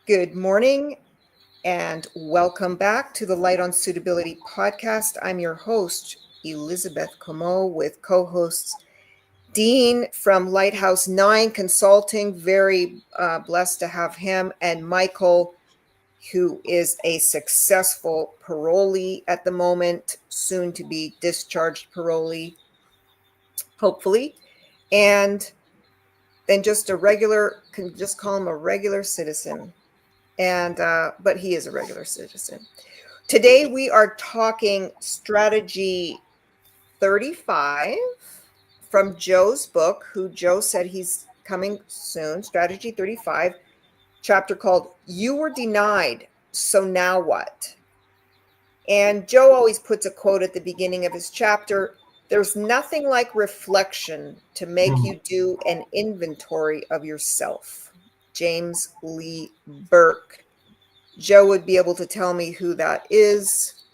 Good morning and welcome back to the Light on Suitability podcast. I'm your host, Elizabeth Comeau, with co hosts Dean from Lighthouse 9 Consulting. Very blessed to have him, and Michael, who is a successful parolee at the moment, soon to be discharged parolee, hopefully. And then just a regular, can just call him a regular citizen. But he is a regular citizen. Today we are talking strategy 35 from Joe's book, who Joe said he's coming soon. Strategy 35, chapter called You Were Denied, So Now What? And Joe always puts a quote at the beginning of his chapter. There's nothing like reflection to make you do an inventory of yourself. James Lee Burke. Joe would be able to tell me who that is,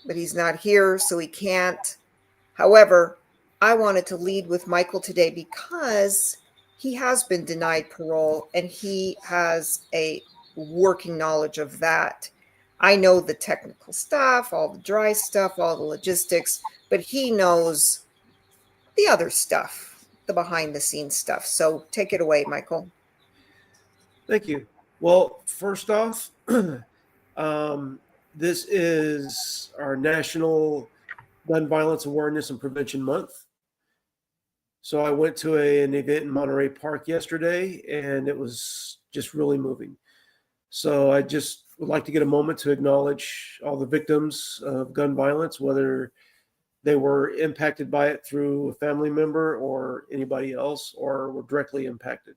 but he's not here, so he can't. However, I wanted to lead with Michael today because he has been denied parole and he has a working knowledge of that. I know the technical stuff, all the dry stuff, all the logistics, but he knows the other stuff, the behind the scenes stuff. So take it away, Michael. Thank you. Well, first off, this is our National Gun Violence Awareness and Prevention Month. So I went to an event in Monterey Park yesterday, and it was just really moving. So I just would like to get a moment to acknowledge all the victims of gun violence, whether they were impacted by it through a family member or anybody else, or were directly impacted.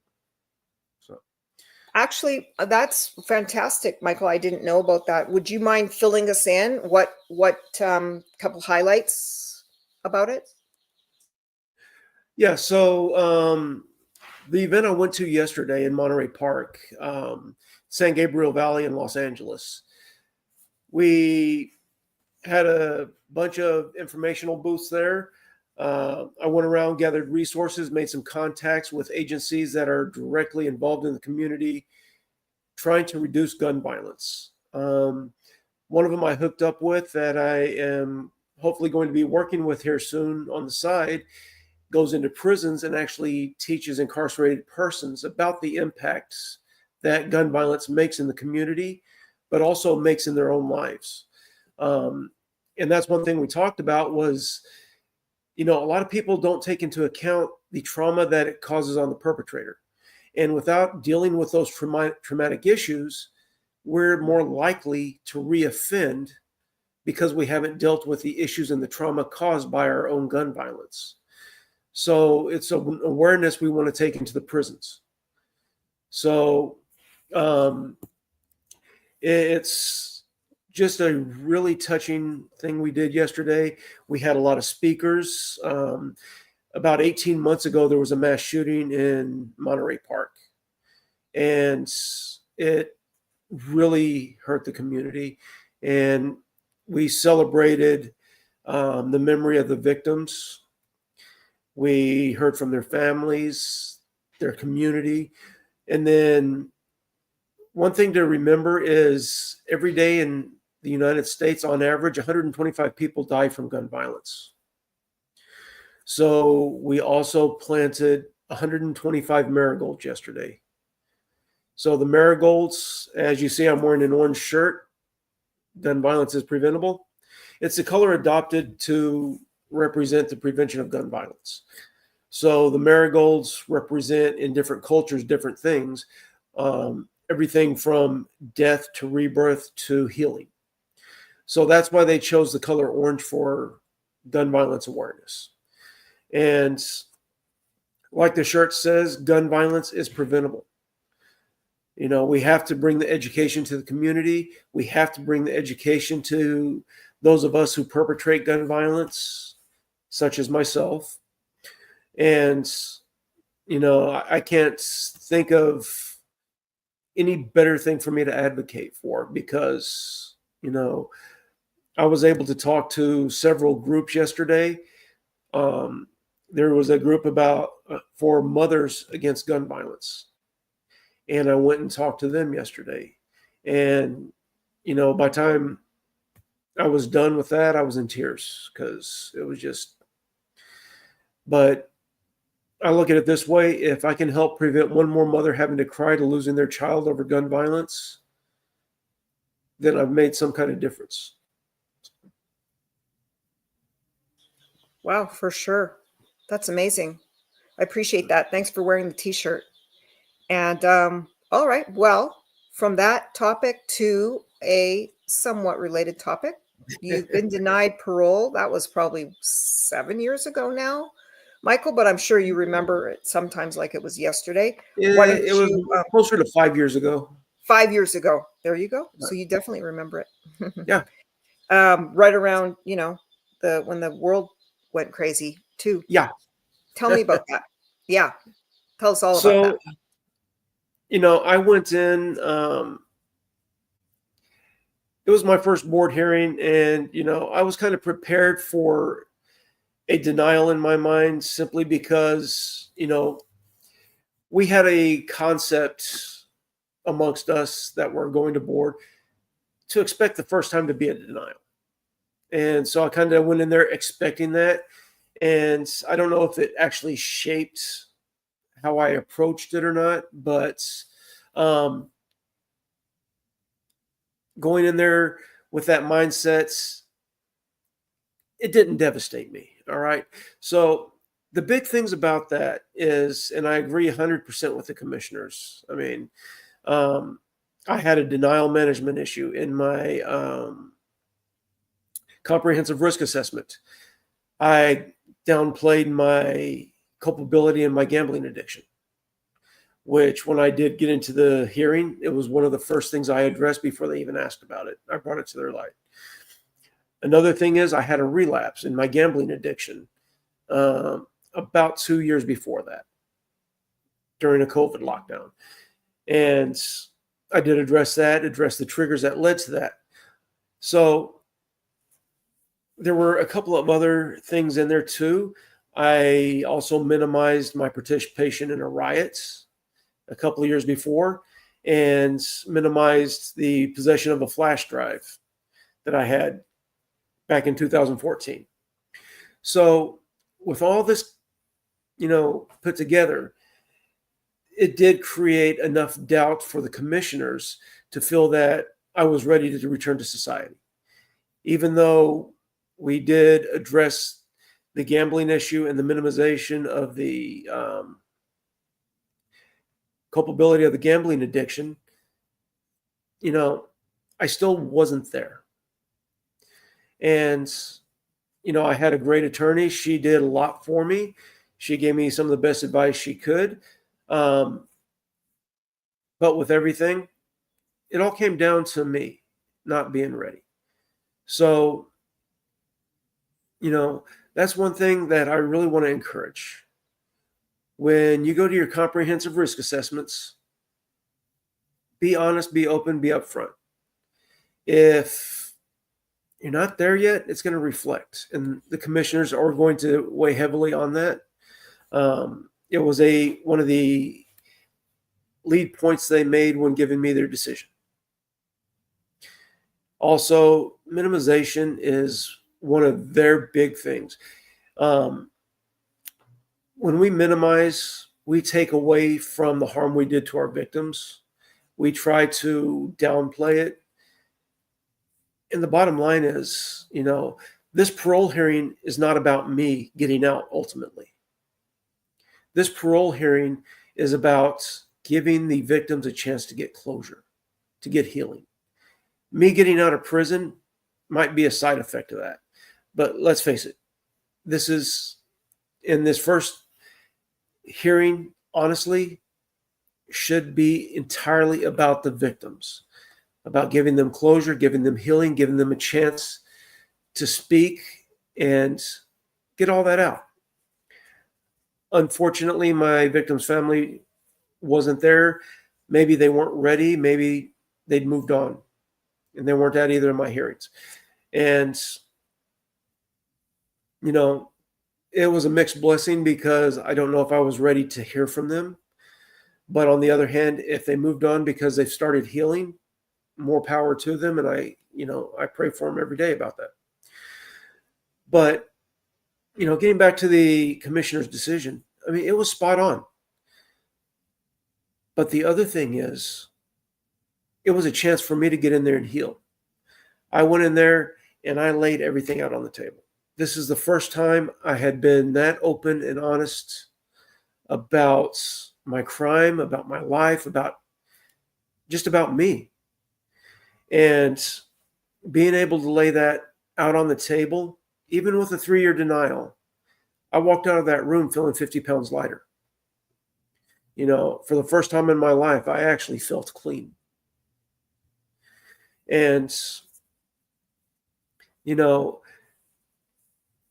Actually, that's fantastic, Michael. I didn't know about that. Would you mind filling us in? What couple highlights about it? Yeah, so the event I went to yesterday in Monterey Park, San Gabriel Valley in Los Angeles, we had a bunch of informational booths there. I went around, gathered resources, made some contacts with agencies that are directly involved in the community, trying to reduce gun violence. One of them I hooked up with that I am hopefully going to be working with here soon on the side goes into prisons and actually teaches incarcerated persons about the impacts that gun violence makes in the community, but also makes in their own lives. And that's one thing we talked about was, a lot of people don't take into account the trauma that it causes on the perpetrator. And without dealing with those traumatic issues, we're more likely to reoffend because we haven't dealt with the issues and the trauma caused by our own gun violence. So it's an awareness we want to take into the prisons. So it's just a really touching thing we did yesterday. We had a lot of speakers. About 18 months ago, there was a mass shooting in Monterey Park, and it really hurt the community. And we celebrated the memory of the victims. We heard from their families, their community. And then one thing to remember is every day in the United States, on average, 125 people die from gun violence. So we also planted 125 marigolds yesterday. So the marigolds, as you see, I'm wearing an orange shirt. Gun violence is preventable. It's the color adopted to represent the prevention of gun violence. So the marigolds represent in different cultures different things, everything from death to rebirth to healing. So that's why they chose the color orange for gun violence awareness. And like the shirt says, gun violence is preventable. We have to bring the education to the community. We have to bring the education to those of us who perpetrate gun violence, such as myself. And, I can't think of any better thing for me to advocate for because, I was able to talk to several groups yesterday. There was a group for mothers against gun violence. And I went and talked to them yesterday. And, by the time I was done with that, I was in tears because it was just, but I look at it this way: if I can help prevent one more mother having to cry to losing their child over gun violence, then I've made some kind of difference. Wow, for sure. That's amazing. I appreciate that. Thanks for wearing the t-shirt. And all right, well, from that topic to a somewhat related topic, you've been denied parole. That was probably 7 years ago now, Michael, but I'm sure you remember it sometimes like it was yesterday. Why don't It was you, closer to 5 years ago. 5 years ago, there you go. So you definitely remember it. Yeah. Right around, when the world went crazy too. Yeah. Tell me about that. Yeah. Tell us all about that. So, I went in, it was my first board hearing, and, I was kind of prepared for a denial in my mind simply because, we had a concept amongst us that were going to board to expect the first time to be a denial. And so I kind of went in there expecting that. And I don't know if it actually shaped how I approached it or not, but going in there with that mindset, it didn't devastate me. All right. So the big things about that is, and I agree 100% with the commissioners. I mean, I had a denial management issue in my comprehensive risk assessment. I downplayed my culpability in my gambling addiction, which when I did get into the hearing, it was one of the first things I addressed before they even asked about it. I brought it to their light. Another thing is I had a relapse in my gambling addiction about 2 years before that during a COVID lockdown. And I did address the triggers that led to that. So there were a couple of other things in there too. I also minimized my participation in a riot a couple of years before and minimized the possession of a flash drive that I had back in 2014. So with all this, put together, it did create enough doubt for the commissioners to feel that I was ready to return to society. Even though we did address the gambling issue and the minimization of the culpability of the gambling addiction, I still wasn't there. And, I had a great attorney. She did a lot for me. She gave me some of the best advice she could. But with everything, it all came down to me not being ready. So, that's one thing that I really want to encourage. When you go to your comprehensive risk assessments, be honest, be open, be upfront. If you're not there yet, it's going to reflect. And the commissioners are going to weigh heavily on that. It was one of the lead points they made when giving me their decision. Also, minimization is one of their big things. When we minimize, we take away from the harm we did to our victims. We try to downplay it. And the bottom line is, this parole hearing is not about me getting out ultimately. This parole hearing is about giving the victims a chance to get closure, to get healing. Me getting out of prison might be a side effect of that. But let's face it, this is, in this first hearing, honestly, should be entirely about the victims, about giving them closure, giving them healing, giving them a chance to speak and get all that out. Unfortunately, my victim's family wasn't there. Maybe they weren't ready. Maybe they'd moved on and they weren't at either of my hearings. And, it was a mixed blessing because I don't know if I was ready to hear from them. But on the other hand, if they moved on because they've started healing, more power to them. And I pray for them every day about that. But, getting back to the commissioner's decision, I mean, it was spot on. But the other thing is, it was a chance for me to get in there and heal. I went in there and I laid everything out on the table. This is the first time I had been that open and honest about my crime, about my life, about me. And being able to lay that out on the table, even with a 3-year denial, I walked out of that room feeling 50 pounds lighter. For the first time in my life, I actually felt clean. And,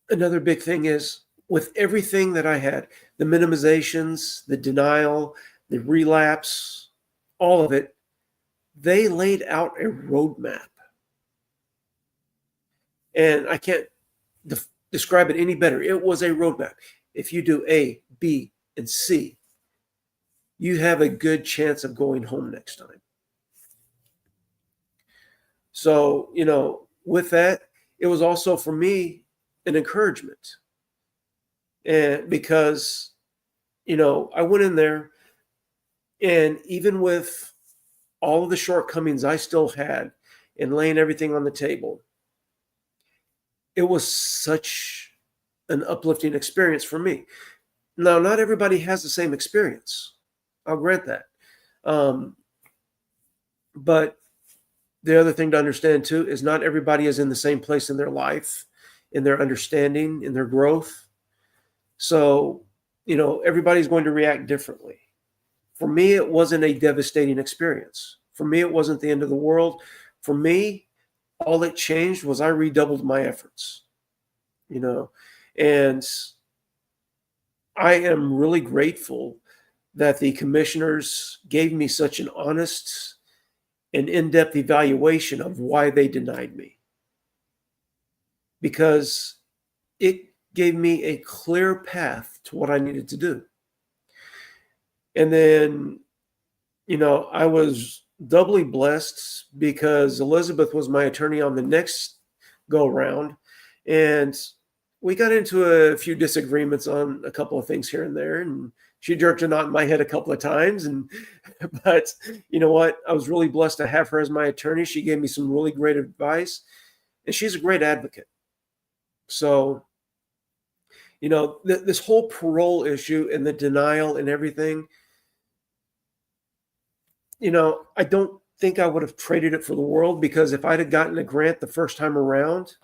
another big thing is, with everything that I had, the minimizations, the denial, the relapse, all of it, they laid out a roadmap. And I can't describe it any better. It was a roadmap. If you do A, B, and C, you have a good chance of going home next time. So, with that, it was also for me an encouragement. And because, I went in there, and even with all of the shortcomings I still had in laying everything on the table, it was such an uplifting experience for me. Now, not everybody has the same experience. I'll grant that. But the other thing to understand too is not everybody is in the same place in their life, in their understanding, in their growth. So, everybody's going to react differently. For me, it wasn't a devastating experience. For me, it wasn't the end of the world. For me, all that changed was I redoubled my efforts, and I am really grateful that the commissioners gave me such an honest and in-depth evaluation of why they denied me, because it gave me a clear path to what I needed to do. And then, I was doubly blessed because Elizabeth was my attorney on the next go round. And we got into a few disagreements on a couple of things here and there. And she jerked a knot in my head a couple of times. But you know what? I was really blessed to have her as my attorney. She gave me some really great advice, and she's a great advocate. So, this whole parole issue and the denial and everything, I don't think I would have traded it for the world, because if I'd have gotten a grant the first time around,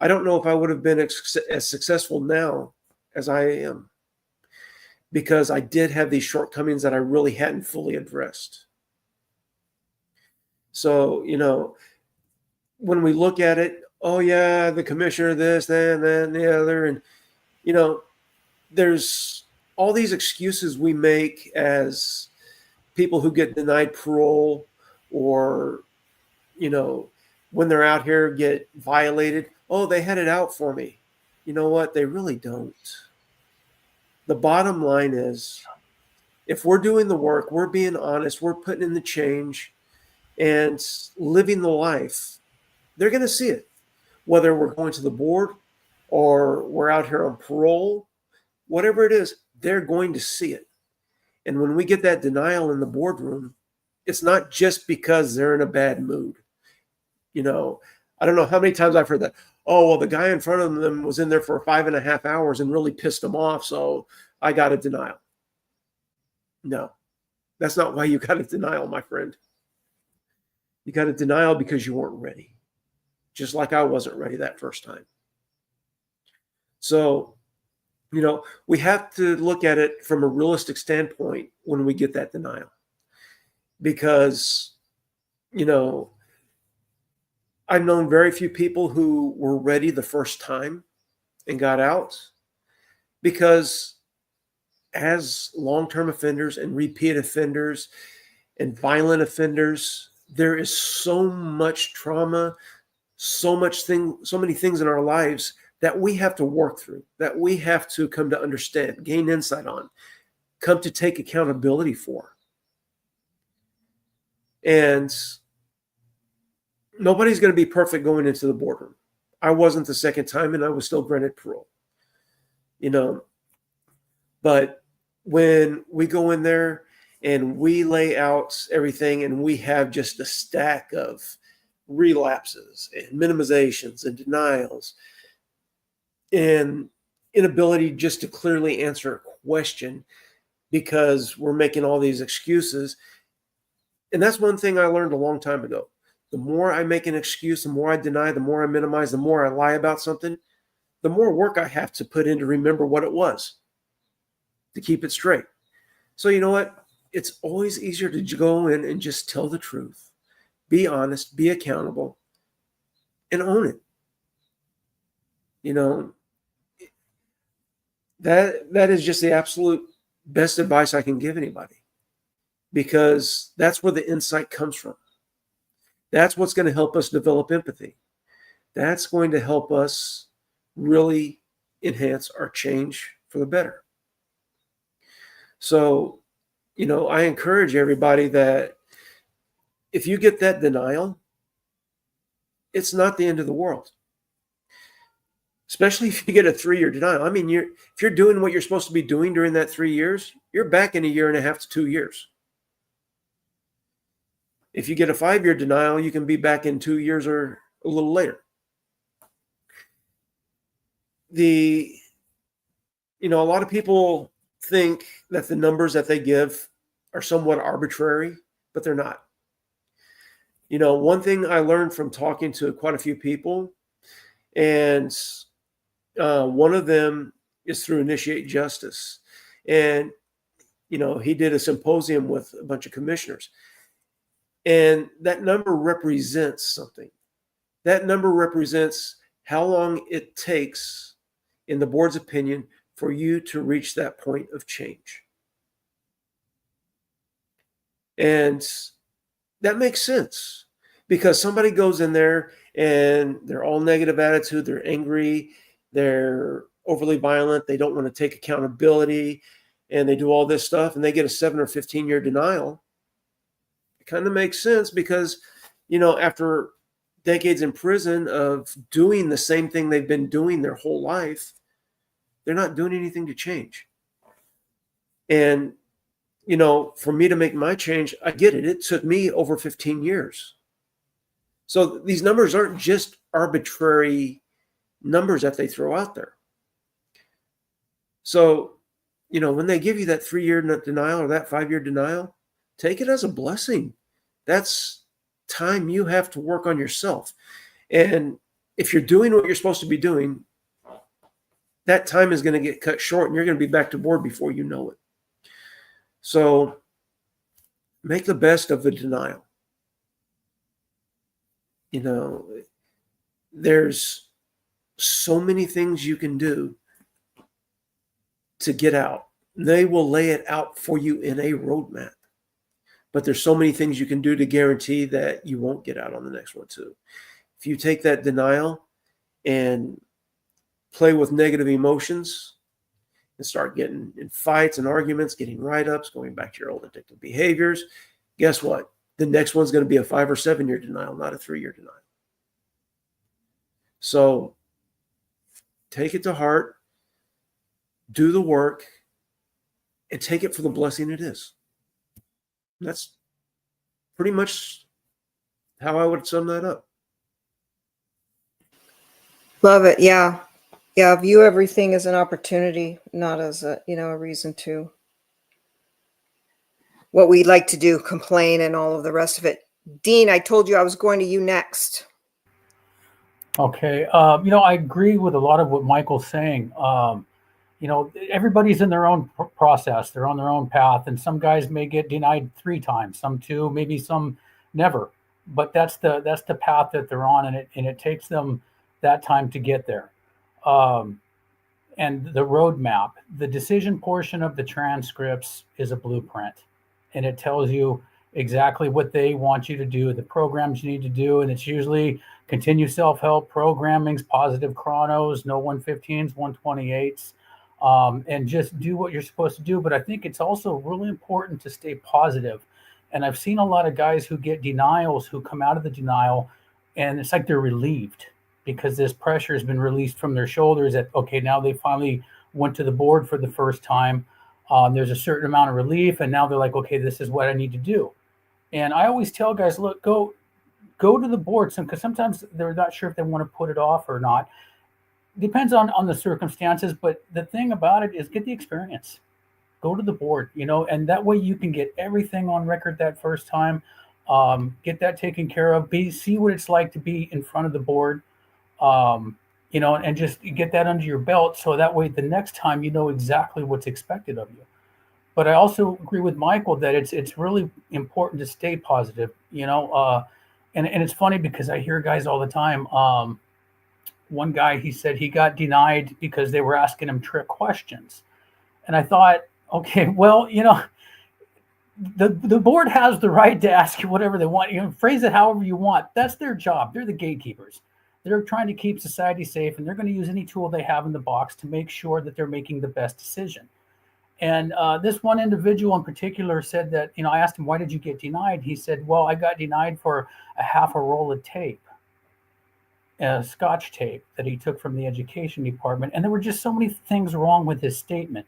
I don't know if I would have been as successful now as I am, because I did have these shortcomings that I really hadn't fully addressed. So, when we look at it, oh yeah, the commissioner, this, that, and the other, and, there's all these excuses we make as people who get denied parole, or, when they're out here get violated. Oh, they had it out for me. You know what? They really don't. The bottom line is, if we're doing the work, we're being honest, we're putting in the change and living the life, they're going to see it. Whether we're going to the board or we're out here on parole, whatever it is, they're going to see it. And when we get that denial in the boardroom, it's not just because they're in a bad mood. I don't know how many times I've heard that. Oh, well, the guy in front of them was in there for 5.5 hours and really pissed them off, so I got a denial. No, that's not why you got a denial, my friend. You got a denial because you weren't ready, just like I wasn't ready that first time. So, we have to look at it from a realistic standpoint when we get that denial, because, I've known very few people who were ready the first time and got out, because as long-term offenders and repeat offenders and violent offenders, there is so much trauma, so many things in our lives that we have to work through, that we have to come to understand, gain insight on, come to take accountability for. And nobody's going to be perfect going into the boardroom. I wasn't the second time, and I was still granted parole. But when we go in there and we lay out everything, and we have just a stack of relapses and minimizations and denials and inability just to clearly answer a question because we're making all these excuses. And that's one thing I learned a long time ago. The more I make an excuse, the more I deny, the more I minimize, the more I lie about something, the more work I have to put in to remember what it was, to keep it straight. So you know what? It's always easier to go in and just tell the truth, be honest, be accountable, and own it. That is just the absolute best advice I can give anybody, because that's where the insight comes from. That's what's going to help us develop empathy. That's going to help us really enhance our change for the better. So, I encourage everybody that if you get that denial, it's not the end of the world. Especially if you get a 3-year denial. I mean, if you're doing what you're supposed to be doing during that 3 years, you're back in 1.5 to 2 years. If you get a 5-year denial, you can be back in 2 years or a little later. A lot of people think that the numbers that they give are somewhat arbitrary, but they're not. One thing I learned from talking to quite a few people, and one of them is through Initiate Justice. And, he did a symposium with a bunch of commissioners. And that number represents something. That number represents how long it takes, in the board's opinion, for you to reach that point of change. And that makes sense, because somebody goes in there and they're all negative attitude, they're angry, they're overly violent, they don't want to take accountability, and they do all this stuff, and they get a 7 or 15-year denial. It kind of makes sense, because, after decades in prison of doing the same thing they've been doing their whole life, they're not doing anything to change. And, for me to make my change, I get it. It took me over 15 years. So these numbers aren't just arbitrary numbers that they throw out there. So, when they give you that 3-year denial or that 5-year denial, take it as a blessing. That's time you have to work on yourself. And if you're doing what you're supposed to be doing, that time is going to get cut short, and you're going to be back to board before you know it. So make the best of the denial. There's so many things you can do to get out. They will lay it out for you in a roadmap. But there's so many things you can do to guarantee that you won't get out on the next one too. If you take that denial and play with negative emotions and start getting in fights and arguments, getting write-ups, going back to your old addictive behaviors, guess what? The next one's going to be a 5 or 7-year denial, not a 3-year denial. So take it to heart, do the work, and take it for the blessing it is. And that's pretty much how I would sum that up. Love it. Yeah. View everything as an opportunity, not as a reason to, what we like to do, complain and all of the rest of it. Dean, I told you I was going to you next. Okay. I agree with a lot of what Michael's saying. Everybody's in their own process. They're on their own path, and some guys may get denied 3 times, some 2, maybe some never. But that's the path that they're on, and it takes them that time to get there. And the roadmap, the decision portion of the transcripts is a blueprint, and it tells you exactly what they want you to do, the programs you need to do. And it's usually continue self-help programmings, positive chronos, no 115s, 128s, and just do what you're supposed to do. But I think it's also really important to stay positive And I've seen a lot of guys who get denials who come out of the denial and it's like they're relieved because this pressure has been released from their shoulders that, okay, now they finally went to the board for the first time. There's a certain amount of relief, and now they're like, okay, this is what I need to do. And I always tell guys, look, go to the board, because sometimes they're not sure if they want to put it off or not. Depends on the circumstances, but the thing about it is get the experience. Go to the board, and that way you can get everything on record that first time. Get that taken care of. See what it's like to be in front of the board. And just get that under your belt, so that way the next time you know exactly what's expected of you. But I also agree with Michael that it's really important to stay positive, and it's funny because I hear guys all the time. One guy, he said he got denied because they were asking him trick questions. And I thought, okay, well, the board has the right to ask you whatever they want. Phrase it however you want. That's their job. They're the gatekeepers. They're trying to keep society safe, and they're going to use any tool they have in the box to make sure that they're making the best decision. And this one individual in particular said that, I asked him, why did you get denied? He said, well, I got denied for a half a roll of tape, Scotch tape that he took from the education department. And there were just so many things wrong with his statement.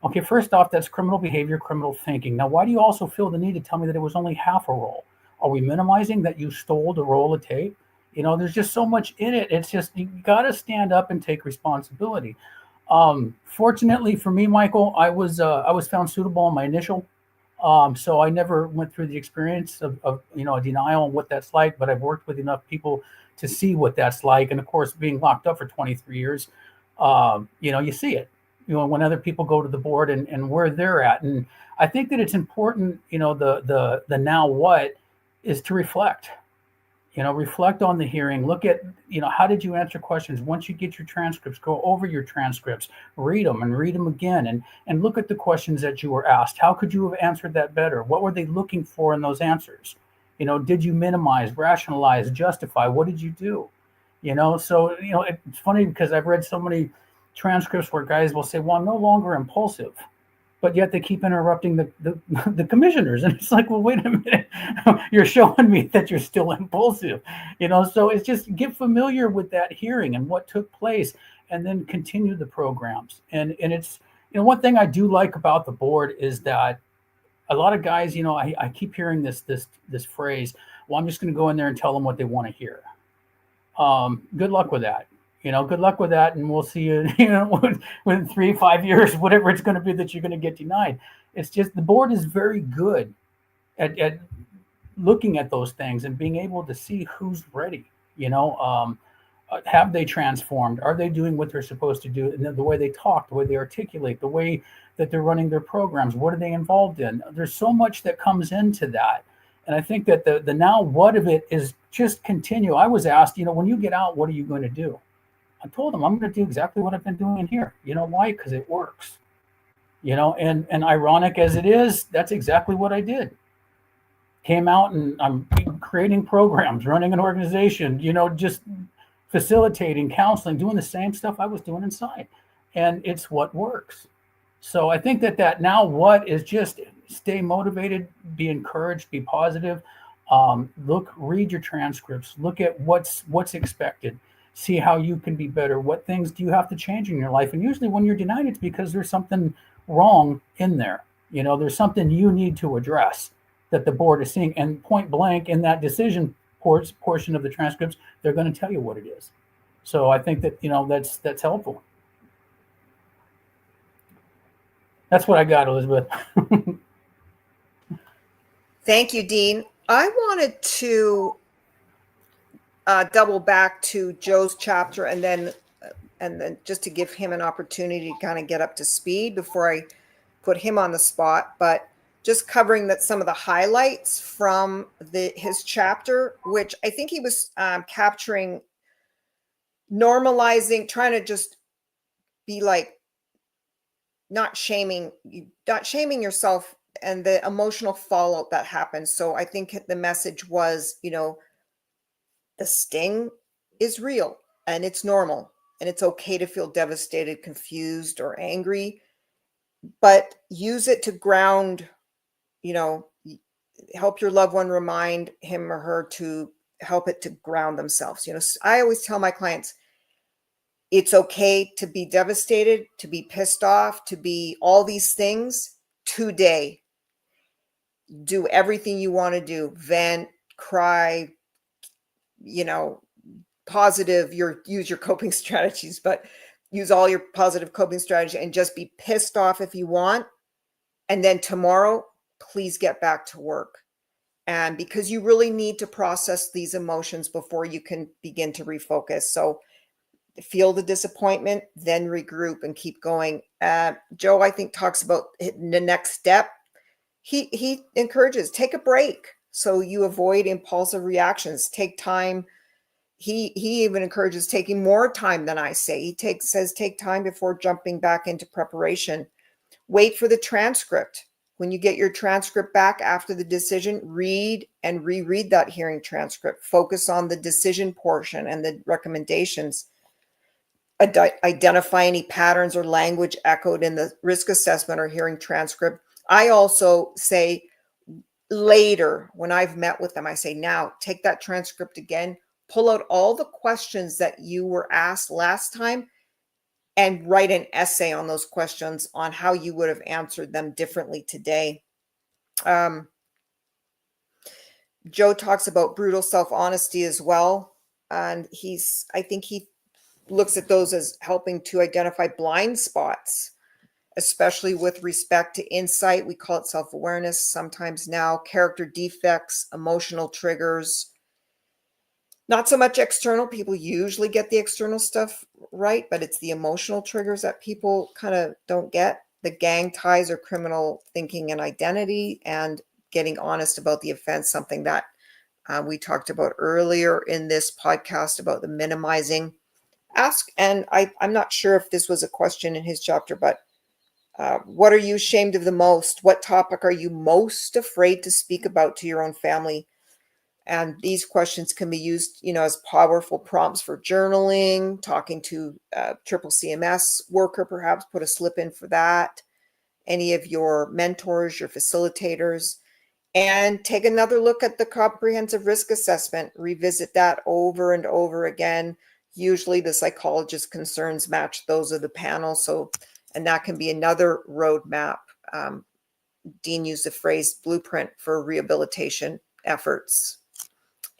Okay, first off, that's criminal behavior, criminal thinking. Now, why do you also feel the need to tell me that it was only half a roll? Are we minimizing that you stole the roll of tape? There's just so much in it. It's just, you got to stand up and take responsibility. Fortunately for me, Michael, I was found suitable on my initial. So I never went through the experience of a denial and what that's like, but I've worked with enough people to see what that's like. And of course, being locked up for 23 years, you see it, when other people go to the board and where they're at. And I think that it's important, the now what is to reflect. Reflect on the hearing. Look at, how did you answer questions? Once you get your transcripts, go over your transcripts, read them and read them again, and look at the questions that you were asked. How could you have answered that better? What were they looking for in those answers? Did you minimize, rationalize, justify? What did you do? So, it's funny because I've read so many transcripts where guys will say, well, I'm no longer impulsive. But yet they keep interrupting the commissioners. And it's like, well, wait a minute, you're showing me that you're still impulsive, so it's just get familiar with that hearing and what took place and then continue the programs. And it's, one thing I do like about the board is that a lot of guys, I keep hearing this phrase, well, I'm just going to go in there and tell them what they want to hear. Good luck with that. Good luck with that, and we'll see you, within 3-5 years, whatever it's going to be that you're going to get denied. It's just the board is very good at looking at those things and being able to see who's ready. Have they transformed? Are they doing what they're supposed to do? And the way they talk, the way they articulate, the way that they're running their programs, what are they involved in? There's so much that comes into that. And I think that the now what of it is just continue. I was asked, when you get out, what are you going to do? I told them I'm going to do exactly what I've been doing here. Why? Because it works. And ironic as it is, that's exactly what I did. Came out and I'm creating programs, running an organization, just facilitating, counseling, doing the same stuff I was doing inside. And it's what works. So I think that now what is just stay motivated, be encouraged, be positive. Read your transcripts, look at what's expected. See how you can be better. What things do you have to change in your life? And usually when you're denied, it's because there's something wrong in there. There's something you need to address that the board is seeing. And point blank in that decision portion of the transcripts, they're going to tell you what it is. So I think that, that's helpful. That's what I got, Elizabeth. Thank you, Dean. I wanted to double back to Joe's chapter and then just to give him an opportunity to kind of get up to speed before I put him on the spot. But just covering some of the highlights from his chapter, which I think he was capturing, normalizing, trying to just be like not shaming yourself and the emotional fallout that happens. So I think the message was, the sting is real and it's normal and it's okay to feel devastated, confused, or angry, but use it to ground, help your loved one, remind him or her to help it to ground themselves. I always tell my clients, it's okay to be devastated, to be pissed off, to be all these things today. Do everything you want to do, vent, cry, positive, use your coping strategies, but use all your positive coping strategy and just be pissed off if you want. And then tomorrow, please get back to work. And because you really need to process these emotions before you can begin to refocus. So feel the disappointment, then regroup and keep going. Joe, I think, talks about the next step. He encourages, take a break so you avoid impulsive reactions. Take time. He even encourages taking more time than I say. He says take time before jumping back into preparation. Wait for the transcript. When you get your transcript back after the decision, read and reread that hearing transcript. Focus on the decision portion and the recommendations. Identify any patterns or language echoed in the risk assessment or hearing transcript. I also say later, when I've met with them, I say, now take that transcript again, pull out all the questions that you were asked last time and write an essay on those questions on how you would have answered them differently today. Joe talks about brutal self-honesty as well. And I think he looks at those as helping to identify blind spots, especially with respect to insight. We call it self-awareness sometimes now, character defects, emotional triggers. Not so much external. People usually get the external stuff right, but it's the emotional triggers that people kind of don't get. The gang ties or criminal thinking and identity, and getting honest about the offense, something that we talked about earlier in this podcast about the minimizing. And I'm not sure if this was a question in his chapter, but what are you ashamed of the most? What topic are you most afraid to speak about to your own family? And these questions can be used, as powerful prompts for journaling, talking to a triple CMS worker, perhaps put a slip in for that, any of your mentors, your facilitators, and take another look at the comprehensive risk assessment. Revisit that over and over again. Usually the psychologist's concerns match those of the panel. And that can be another roadmap. Dean used the phrase blueprint for rehabilitation efforts.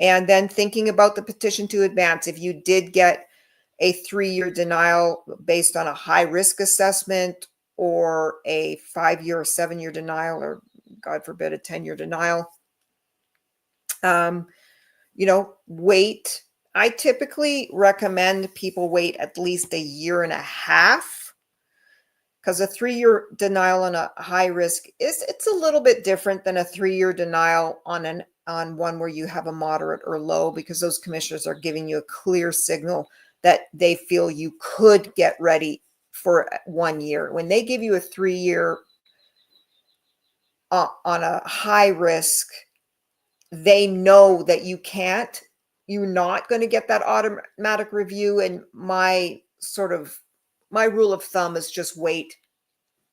And then thinking about the petition to advance. If you did get a 3-year denial based on a high risk assessment, or a 5-year or 7-year denial, or God forbid, a 10-year denial, wait. I typically recommend people wait at least a year and a half, because a 3-year denial on a high risk it's a little bit different than a 3-year denial on one where you have a moderate or low, because those commissioners are giving you a clear signal that they feel you could get ready for 1 year. When they give you a 3-year on a high risk, they know that you're not going to get that automatic review. And my rule of thumb is just wait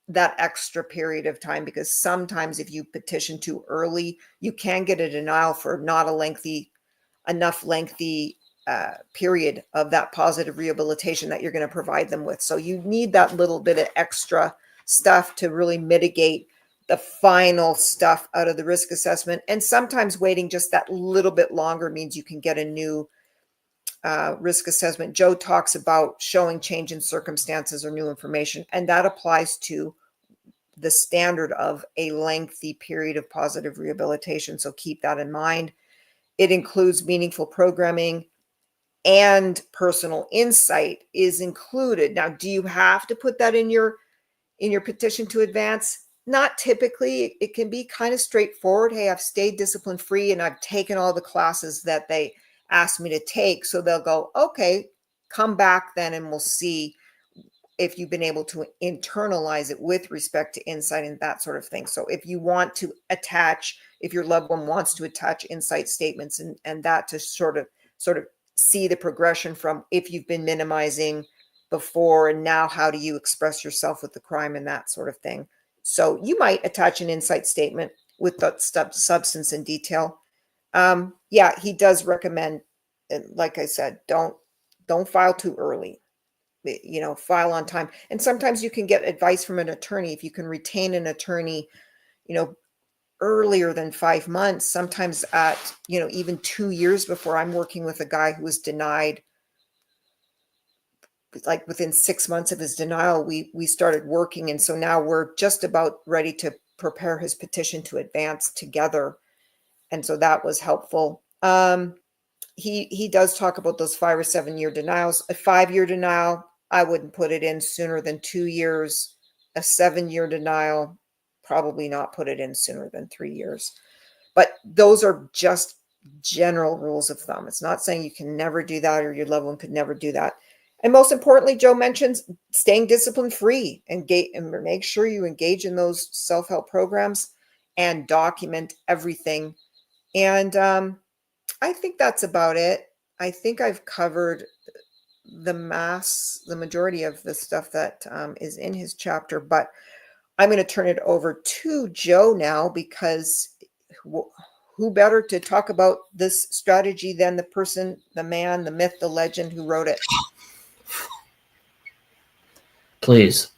that extra period of time, because sometimes if you petition too early, you can get a denial for not a enough lengthy period of that positive rehabilitation that you're going to provide them with. So you need that little bit of extra stuff to really mitigate the final stuff out of the risk assessment. And sometimes waiting just that little bit longer means you can get a new risk assessment. Joe talks about showing change in circumstances or new information, and that applies to the standard of a lengthy period of positive rehabilitation. So keep that in mind. It includes meaningful programming, and personal insight is included. Now, do you have to put that in your petition to advance? Not typically. It can be kind of straightforward. Hey, I've stayed discipline free and I've taken all the classes that they asked me to take. So they'll go, okay, come back then and we'll see if you've been able to internalize it with respect to insight and that sort of thing. So if you want to if your loved one wants to attach insight statements and that to sort of see the progression from if you've been minimizing before and now how do you express yourself with the crime and that sort of thing. So you might attach an insight statement with the substance in detail. Yeah, he does recommend, like I said, don't file too early. File on time. And sometimes you can get advice from an attorney. If you can retain an attorney, earlier than 5 months, sometimes at, even 2 years before. I'm working with a guy who was denied, like within 6 months of his denial, we started working. And so now we're just about ready to prepare his petition to advance together. And so that was helpful. He does talk about those 5 or 7 year denials. A 5-year denial, I wouldn't put it in sooner than 2 years. A 7-year denial, probably not put it in sooner than 3 years. But those are just general rules of thumb. It's not saying you can never do that or your loved one could never do that. And most importantly, Joe mentions staying discipline free and make sure you engage in those self-help programs and document everything. And I think that's about it. I think I've covered the majority of the stuff that is in his chapter, but I'm going to turn it over to Joe now, because who better to talk about this strategy than the person, the man, the myth, the legend who wrote it? Please.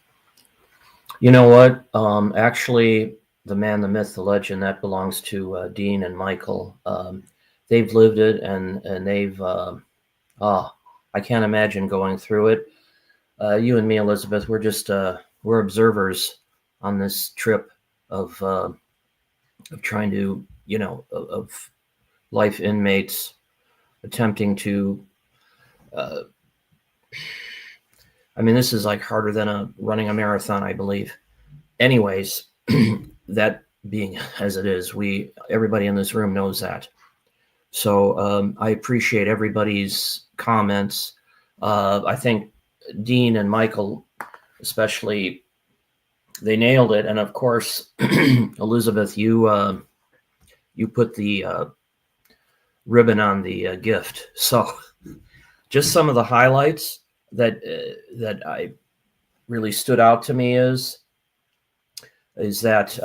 You know what? Actually, the man, the myth, the legend, that belongs to Dean and Michael. They've lived it, and they've, I can't imagine going through it. You and me, Elizabeth, we're just, we're observers on this trip of trying to, of life inmates attempting to, this is like harder than running a marathon, I believe. Anyways, that being as it is, everybody in this room knows that. So I appreciate everybody's comments. I think Dean and Michael, especially, they nailed it. And of course, Elizabeth, you put the ribbon on the gift. So just some of the highlights that I really stood out to me is that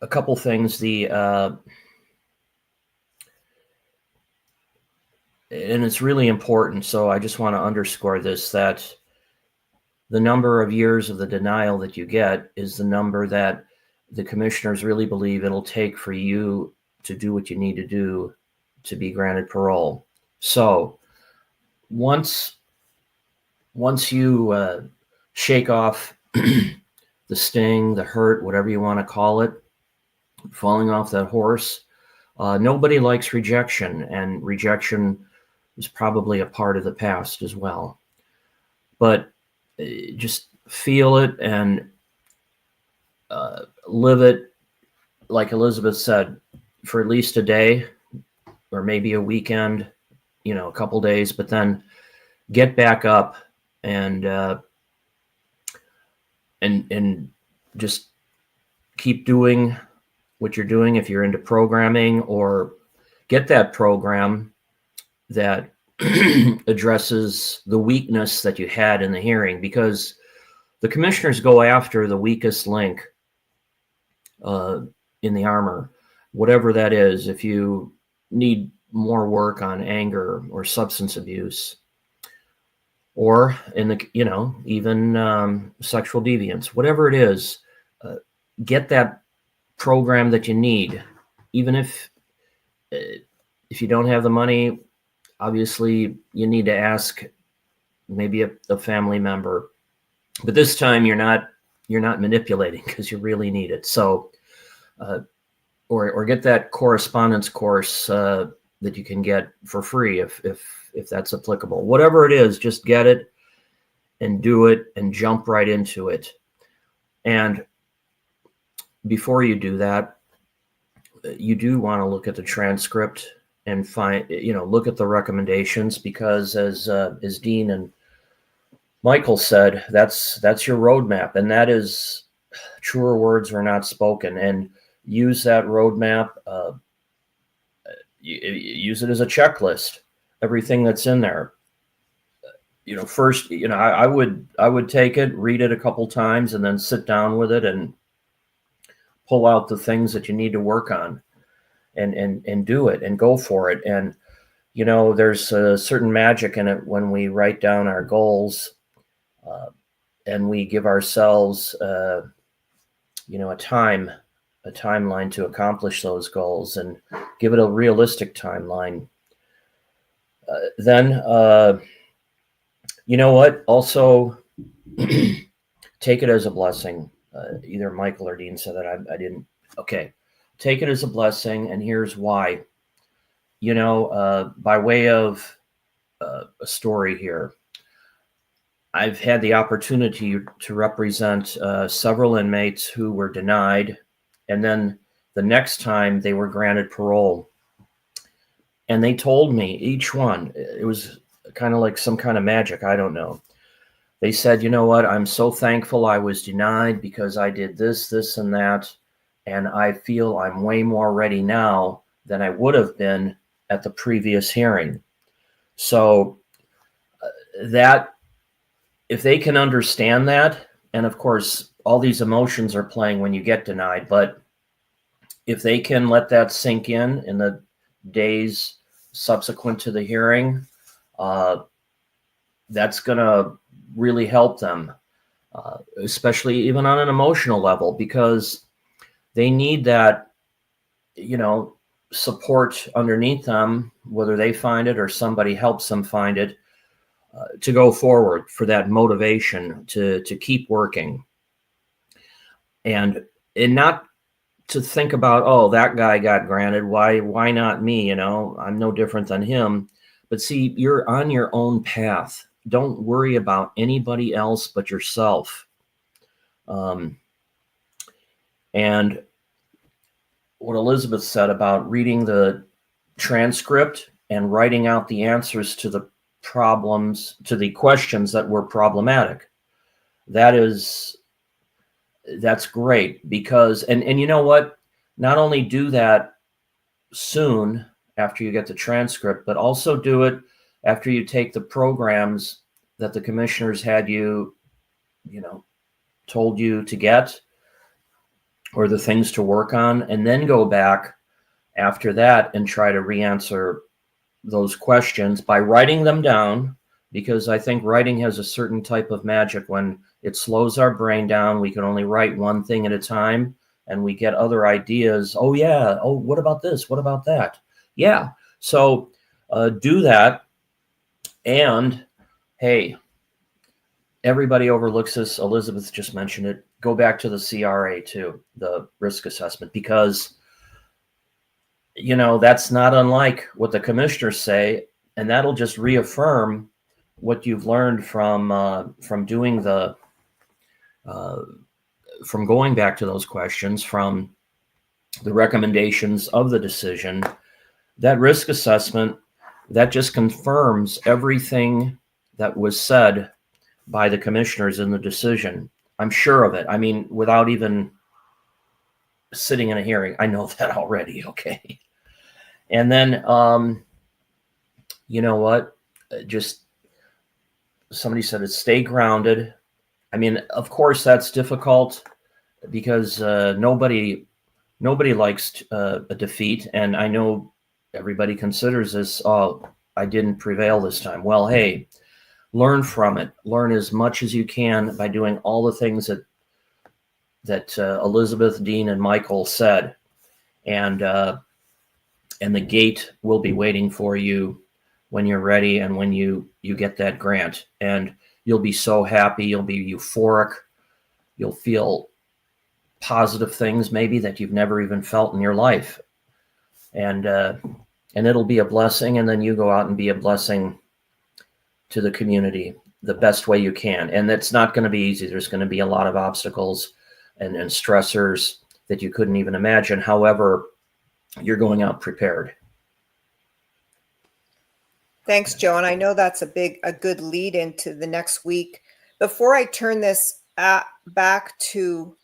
a couple things. And it's really important. So I just want to underscore this, that the number of years of the denial that you get is the number that the commissioners really believe it'll take for you to do what you need to do to be granted parole. So once you shake off the sting, the hurt, whatever you want to call it, falling off that horse, nobody likes rejection, and rejection is probably a part of the past as well. But just feel it and live it, like Elizabeth said, for at least a day or maybe a weekend, a couple days, but then get back up and just keep doing what you're doing. If you're into programming, or get that program that addresses the weakness that you had in the hearing, because the commissioners go after the weakest link in the armor, whatever that is. If you need more work on anger or substance abuse, or in the, even sexual deviance, whatever it is, get that program that you need. Even if you don't have the money, obviously you need to ask maybe a family member, but this time you're not manipulating, because you really need it. So, or get that correspondence course that you can get for free if that's applicable. Whatever it is, just get it and do it and jump right into it. And before you do that, you do want to look at the transcript and find, look at the recommendations, because as Dean and Michael said, that's your roadmap, and that is truer words are not spoken. And use that roadmap. Use it as a checklist. Everything that's in there. first, I would take it, read it a couple times, and then sit down with it and pull out the things that you need to work on, and do it and go for it. And there's a certain magic in it when we write down our goals, and we give ourselves a timeline to accomplish those goals, and give it a realistic timeline. Then you know what? Also, take it as a blessing. Either Michael or Dean said that. I didn't. Okay. Take it as a blessing, and here's why. By way of a story here, I've had the opportunity to represent several inmates who were denied, and then the next time they were granted parole. And they told me, each one, it was kind of like some kind of magic. I don't know. They said, you know what? I'm so thankful I was denied because I did this, this, and that. And I feel I'm way more ready now than I would have been at the previous hearing. So that, if they can understand that, and of course, all these emotions are playing when you get denied, but if they can let that sink in the days subsequent to the hearing, that's going to really help them, especially even on an emotional level, because they need that, support underneath them, whether they find it or somebody helps them find it, to go forward, for that motivation to keep working, and not to think about, oh, that guy got granted, why not me? I'm no different than him. But see, you're on your own path. Don't worry about anybody else but yourself. And what Elizabeth said about reading the transcript and writing out the answers to the questions that were problematic, that's great, because, and you know what? Not only do that soon after you get the transcript, but also do it after you take the programs that the commissioners had told you to get, or the things to work on, and then go back after that and try to re-answer those questions by writing them down, because I think writing has a certain type of magic. When it slows our brain down, we can only write one thing at a time, and we get other ideas. Oh yeah, oh, what about this? What about that? Yeah. So do that. And hey, everybody overlooks this. Elizabeth just mentioned it. Go back to the CRA too, the risk assessment, because that's not unlike what the commissioners say, and that'll just reaffirm what you've learned from doing from going back to those questions, from the recommendations of the decision. That risk assessment, that just confirms everything that was said by the commissioners in the decision. I'm sure of it. I mean, without even sitting in a hearing, I know that already. Okay. And then, you know what? Just, somebody said it, stay grounded. I mean, of course, that's difficult, because nobody likes a defeat. And I know everybody considers this, oh, I didn't prevail this time. Well, hey, learn from it. Learn as much as you can by doing all the things that Elizabeth, Dean, and Michael said. And the gate will be waiting for you when you're ready, and when you get that grant. And you'll be so happy. You'll be euphoric. You'll feel positive things maybe that you've never even felt in your life. And it'll be a blessing. And then you go out and be a blessing to the community the best way you can. And it's not going to be easy. There's going to be a lot of obstacles and stressors that you couldn't even imagine. However, you're going out prepared. Thanks, Joe. And I know that's a good lead into the next week. Before I turn this back to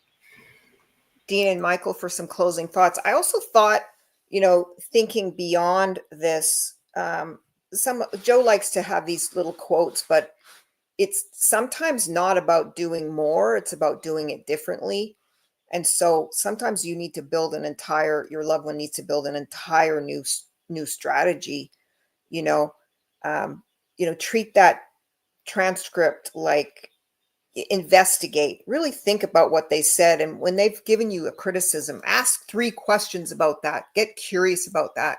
Dean and Michael for some closing thoughts, I also thought, thinking beyond this Joe likes to have these little quotes, but it's sometimes not about doing more, it's about doing it differently. And so sometimes you need to build your loved one needs to build an entire new strategy, you know, treat that transcript like investigate, really think about what they said. And when they've given you a criticism, ask 3 questions about that, get curious about that.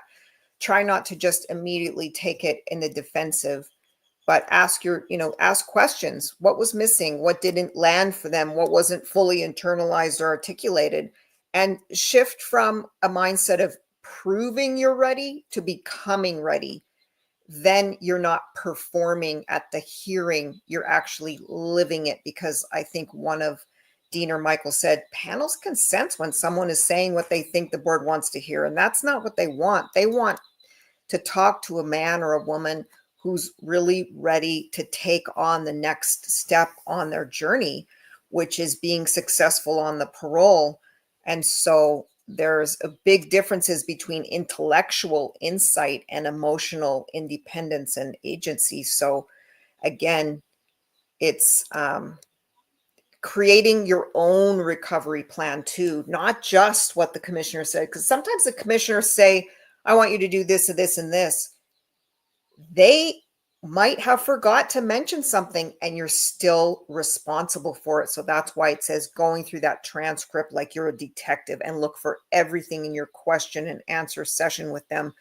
Try not to just immediately take it in the defensive, but ask questions. What was missing? What didn't land for them? What wasn't fully internalized or articulated? And shift from a mindset of proving you're ready to becoming ready. Then you're not performing at the hearing, you're actually living it. Because I think one of Dean or Michael said, panels can sense when someone is saying what they think the board wants to hear. And that's not what they want. They want to talk to a man or a woman who's really ready to take on the next step on their journey, which is being successful on the parole. And so there's a big differences between intellectual insight and emotional independence and agency. So again, it's creating your own recovery plan too, not just what the commissioner said, because sometimes the commissioners say, I want you to do this and this and this. They might have forgot to mention something and you're still responsible for it. So that's why it says going through that transcript like you're a detective and look for everything in your question and answer session with them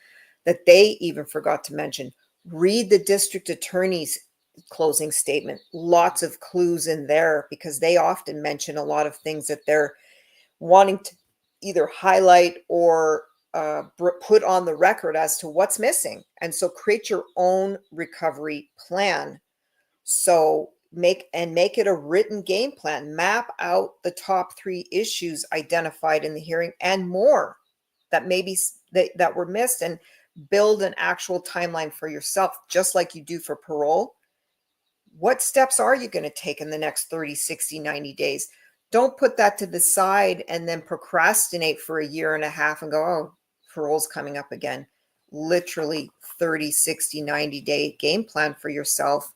that they even forgot to mention. Read the district attorney's closing statement. Lots of clues in there because they often mention a lot of things that they're wanting to either highlight or put on the record as to what's missing. And so create your own recovery plan. So make it a written game plan. Map out the top 3 issues identified in the hearing and more that maybe that were missed, and build an actual timeline for yourself, just like you do for parole. What steps are you going to take in the next 30, 60, 90 days? Don't put that to the side and then procrastinate for a year and a half and go, oh, parole's coming up again. Literally 30, 60, 90-day game plan for yourself.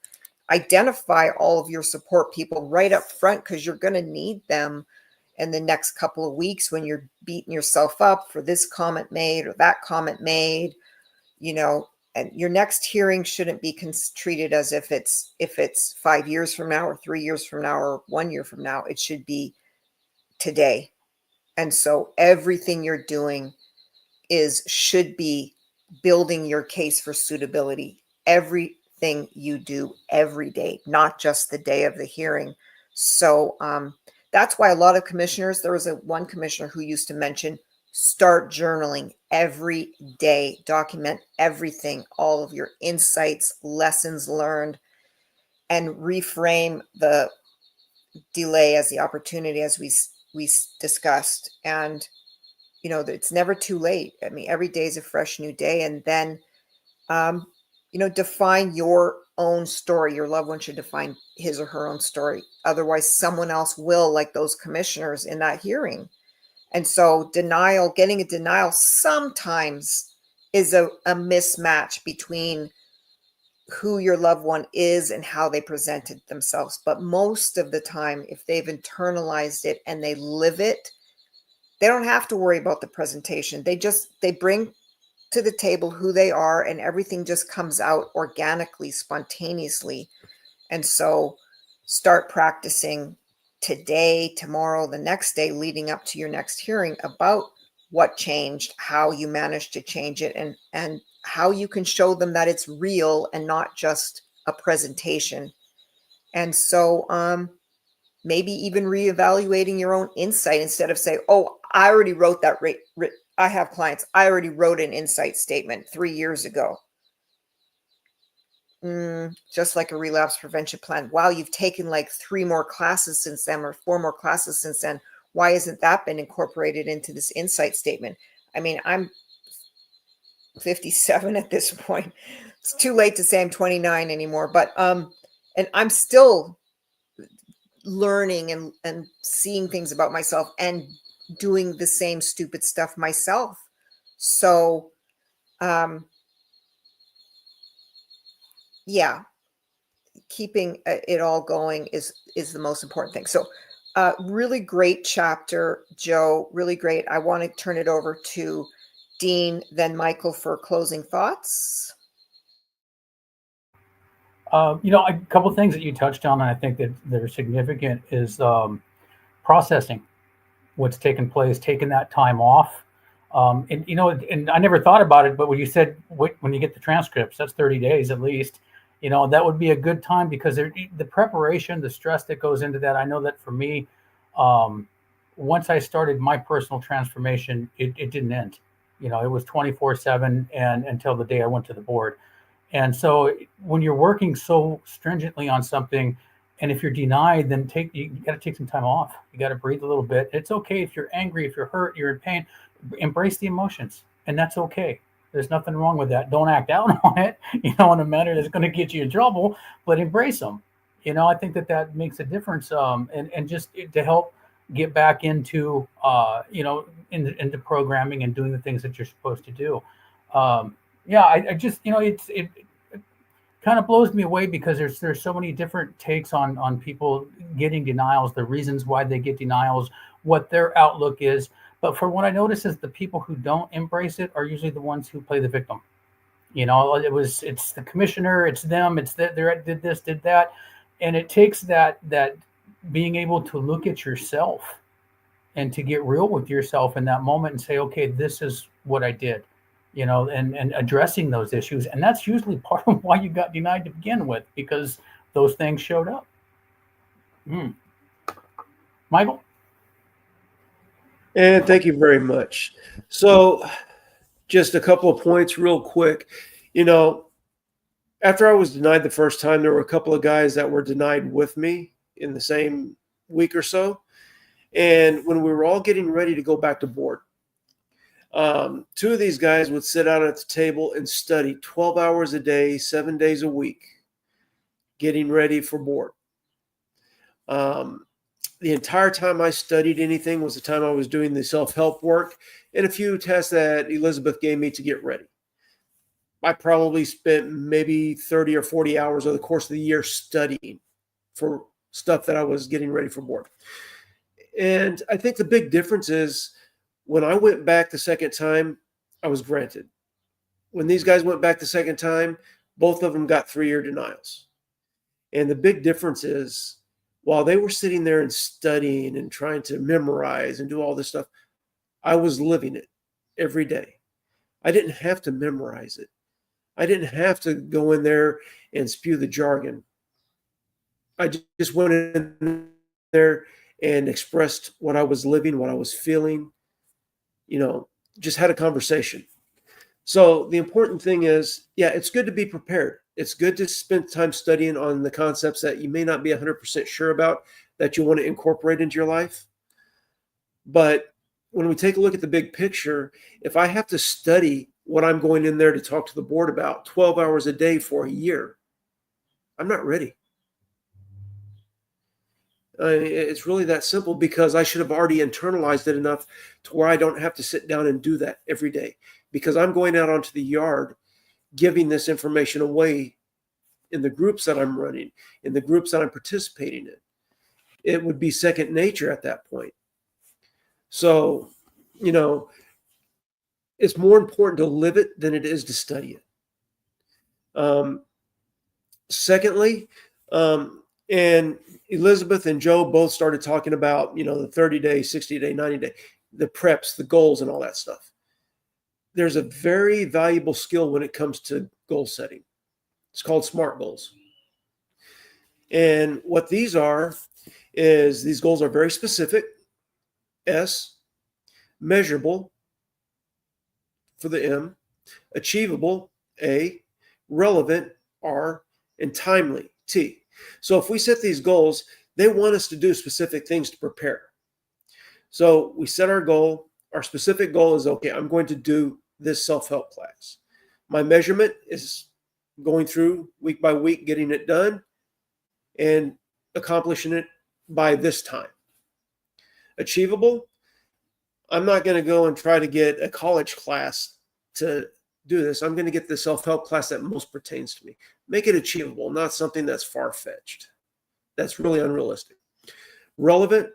Identify all of your support people right up front because you're going to need them in the next couple of weeks when you're beating yourself up for this comment made or that comment made, and your next hearing shouldn't be treated as if it's 5 years from now or 3 years from now or 1 year from now. It should be today. And so everything you're doing should be building your case for suitability. Everything you do every day, not just the day of the hearing. So that's why a lot of commissioners, there was one commissioner who used to mention, start journaling every day, document everything, all of your insights, lessons learned, and reframe the delay as the opportunity, as we discussed. And it's never too late. I mean, every day is a fresh new day. And then define your own story. Your loved one should define his or her own story. Otherwise someone else will, like those commissioners in that hearing. And so getting a denial sometimes is a mismatch between who your loved one is and how they presented themselves. But most of the time, if they've internalized it and they live it, they don't have to worry about the presentation. They bring to the table who they are, and everything just comes out organically, spontaneously. And so start practicing today, tomorrow, the next day, leading up to your next hearing about what changed, how you managed to change it, and how you can show them that it's real and not just a presentation. And so maybe even reevaluating your own insight instead of saying, oh, I already wrote that. I have clients, I already wrote an insight statement 3 years ago. Just like a relapse prevention plan. Wow, you've taken like 3 more classes since then or 4 more classes since then. Why hasn't that been incorporated into this insight statement? I mean, I'm 57 at this point. It's too late to say I'm 29 anymore, but and I'm still learning and seeing things about myself and doing the same stupid stuff myself. So yeah, keeping it all going is the most important thing. So really great chapter, Joe, really great. I want to turn it over to Dean, then Michael for closing thoughts. A couple of things that you touched on, and I think that they're significant, is processing what's taken place, taking that time off. And I never thought about it, but when you said when you get the transcripts, that's 30 days at least. That would be a good time, because the preparation, the stress that goes into that. I know that for me, once I started my personal transformation, it didn't end. It was 24/7 and until the day I went to the board. And so when you're working so stringently on something, and if you're denied, then you got to take some time off. You got to breathe a little bit. It's okay if you're angry, if you're hurt, you're in pain. Embrace the emotions, and that's okay. There's nothing wrong with that. Don't act out on it, in a manner that's going to get you in trouble, but embrace them. I think that makes a difference. And just to help get back into, into programming and doing the things that you're supposed to do. I just, it kind of blows me away, because there's so many different takes on people getting denials, the reasons why they get denials, what their outlook is. But for what I notice is the people who don't embrace it are usually the ones who play the victim. It's the commissioner, it's them, it's that they did this, did that. And it takes that being able to look at yourself and to get real with yourself in that moment and say, okay, this is what I did. And addressing those issues. And that's usually part of why you got denied to begin with, because those things showed up. Michael? And thank you very much. So just a couple of points real quick. After I was denied the first time, there were a couple of guys that were denied with me in the same week or so. And when we were all getting ready to go back to board, two of these guys would sit out at the table and study 12 hours a day, 7 days a week, getting ready for board. The entire time I studied anything was the time I was doing the self-help work and a few tests that Elizabeth gave me to get ready. I probably spent maybe 30 or 40 hours over the course of the year studying for stuff that I was getting ready for board. And I think the big difference is, when I went back the second time, I was granted. When these guys went back the second time, both of them got 3-year denials. And the big difference is, while they were sitting there and studying and trying to memorize and do all this stuff, I was living it every day. I didn't have to memorize it. I didn't have to go in there and spew the jargon. I just went in there and expressed what I was living, what I was feeling, just had a conversation. So the important thing is, it's good to be prepared. It's good to spend time studying on the concepts that you may not be 100% sure about, that you want to incorporate into your life. But when we take a look at the big picture, if I have to study what I'm going in there to talk to the board about 12 hours a day for a year, I'm not ready. It's really that simple, because I should have already internalized it enough to where I don't have to sit down and do that every day, because I'm going out onto the yard giving this information away in the groups that I'm running, in the groups that I'm participating in. It would be second nature at that point. So, it's more important to live it than it is to study it. Secondly, and Elizabeth and Joe both started talking about, the 30-day, 60-day, 90-day, the preps, the goals, and all that stuff. There's a very valuable skill when it comes to goal setting. It's called SMART goals. And what these are is, these goals are very specific, S, measurable for the M, achievable, A, relevant, R, and timely, T. So if we set these goals, they want us to do specific things to prepare. So we set our goal. Our specific goal is, okay, I'm going to do this self-help class. My measurement is going through week by week, getting it done and accomplishing it by this time. Achievable, I'm not going to go and try to get a college class to do this. I'm going to get the self-help class that most pertains to me. Make it achievable, not something that's far-fetched. That's really unrealistic. Relevant,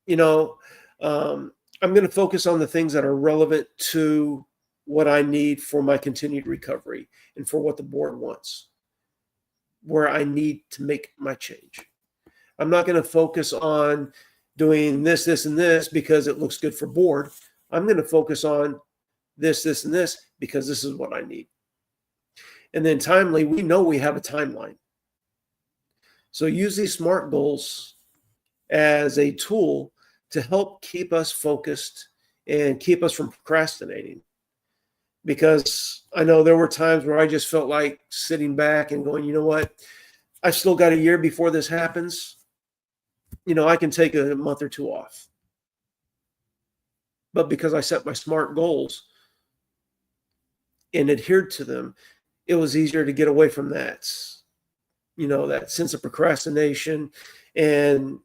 I'm going to focus on the things that are relevant to what I need for my continued recovery and for what the board wants, where I need to make my change. I'm not going to focus on doing this, this, and this because it looks good for board. I'm going to focus on this, this, and this because this is what I need. And then timely, we know we have a timeline. So use these SMART goals as a tool to help keep us focused and keep us from procrastinating. Because I know there were times where I just felt like sitting back and going, you know what, I still got a year before this happens. I can take a month or two off. But because I set my SMART goals and adhered to them, it was easier to get away from that, that sense of procrastination and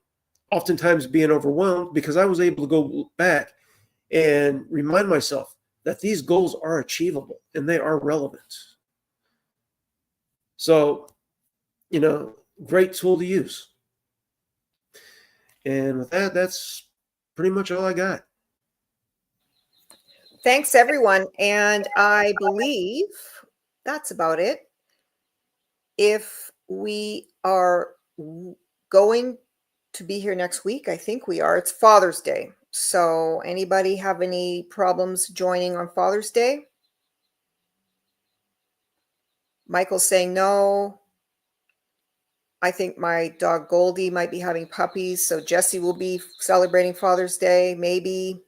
oftentimes being overwhelmed, because I was able to go back and remind myself that these goals are achievable and they are relevant. So, great tool to use. And with that, that's pretty much all I got. Thanks, everyone. And I believe that's about it. If we are going to be here next week, I think we are. It's Father's Day. So anybody have any problems joining on Father's Day? Michael's saying no. I think my dog Goldie might be having puppies. So Jesse will be celebrating Father's Day, maybe.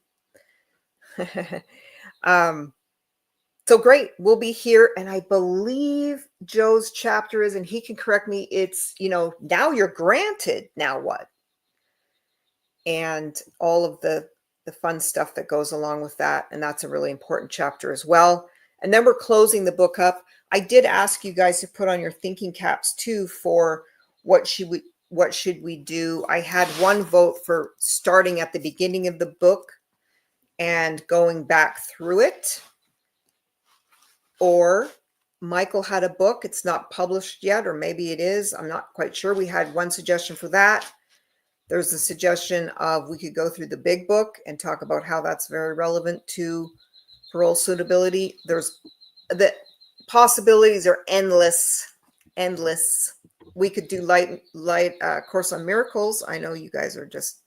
So great. We'll be here. And I believe Joe's chapter is, and he can correct me, it's, now you're granted, now what? And all of the fun stuff that goes along with that. And that's a really important chapter as well. And then we're closing the book up. I did ask you guys to put on your thinking caps too for what should we do. I had one vote for starting at the beginning of the book and going back through it. Or Michael had a book. It's not published yet, or maybe it is. I'm not quite sure. We had one suggestion for that. There's a suggestion of we could go through the big book and talk about how that's very relevant to parole suitability. There's the possibilities are endless. We could do light Course on Miracles. I know you guys are just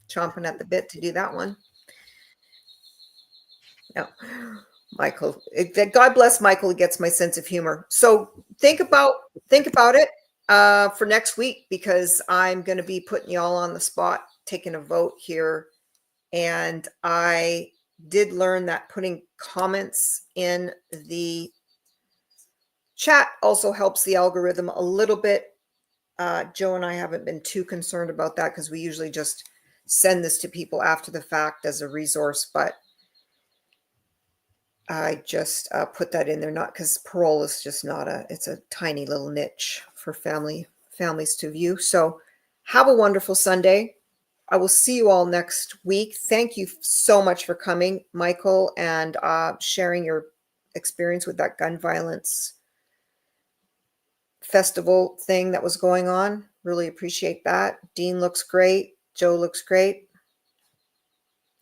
chomping at the bit to do that one. No, Michael, God bless Michael. He gets my sense of humor. So think about it for next week, because I'm going to be putting you all on the spot, taking a vote here. And I did learn that putting comments in the chat also helps the algorithm a little bit. Joe and I haven't been too concerned about that because we usually just send this to people after the fact as a resource, but I just put that in there, not because parole is just not it's a tiny little niche for families to view. So have a wonderful Sunday. I will see you all next week. Thank you so much for coming, Michael, and sharing your experience with that gun violence festival thing that was going on. Really appreciate that. Dean looks great. Joe looks great.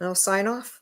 I'll sign off.